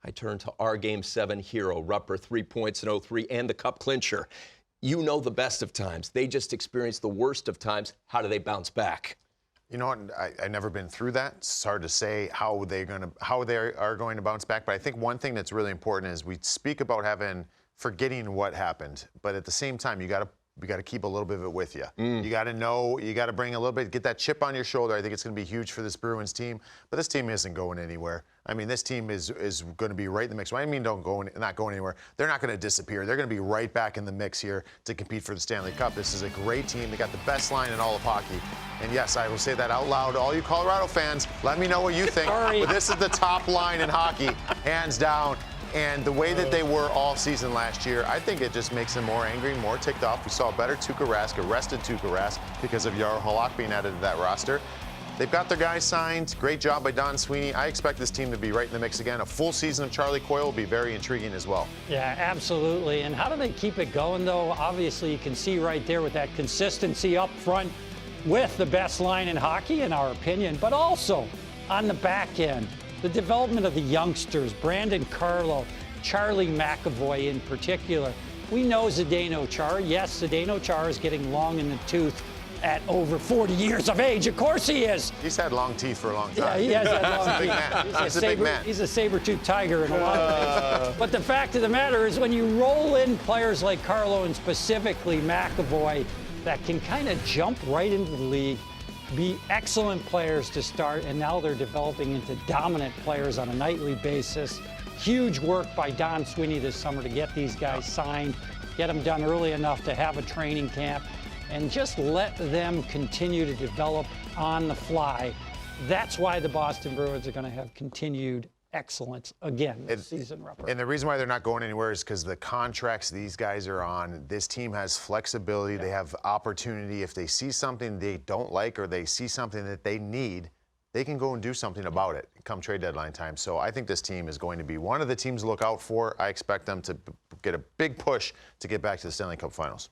I turn to our Game 7 hero, Rupper, 3 points in 0-3, and the cup clincher. You know the best of times. They just experienced the worst of times. How do they bounce back? You know what? I've never been through that. It's hard to say how they are going to bounce back. But I think one thing that's really important is we speak about forgetting what happened, but at the same time, you got to keep a little bit of it with you. You got to know, you got to bring a little bit, get that chip on your shoulder. I think it's going to be huge for this Bruins team. But this team isn't going anywhere. I mean, this team is going to be right in the mix. What I mean, not going anywhere. They're not going to disappear. They're going to be right back in the mix here to compete for the Stanley Cup. This is a great team. They got the best line in all of hockey. And yes, I will say that out loud. All you Colorado fans, let me know what you think. But this is the top line in hockey, hands down. And the way that they were all season last year, I think it just makes them more angry, more ticked off. We saw a better Tuukka Rask, arrested Tuukka Rask because of Jarro Halak being added to that roster. They've got their guys signed. Great job by Don Sweeney. I expect this team to be right in the mix again. A full season of Charlie Coyle will be very intriguing as well. Yeah, absolutely. And how do they keep it going, though? Obviously, you can see right there with that consistency up front with the best line in hockey, in our opinion, but also on the back end. The development of the youngsters, Brandon Carlo, Charlie McAvoy in particular. We know Zdeno Chara. Yes, Zdeno Chara is getting long in the tooth at over 40 years of age. Of course he is. He's had long teeth for a long time. Yeah, he has had long teeth. He's a big man. He's a saber-toothed tiger in a lot of ways. But the fact of the matter is when you roll in players like Carlo and specifically McAvoy that can kind of jump right into the league, be excellent players to start, and now they're developing into dominant players on a nightly basis. Huge work by Don Sweeney this summer to get these guys signed, get them done early enough to have a training camp, and just let them continue to develop on the fly. That's why the Boston Bruins are going to have continued excellence again this season, Rupper. And the reason why they're not going anywhere is because the contracts these guys are on, this team has flexibility. They have opportunity. If they see something they don't like or they see something that they need, they can go and do something about it come trade deadline time. So I think this team is going to be one of the teams to look out for. I expect them to get a big push to get back to the Stanley Cup Finals.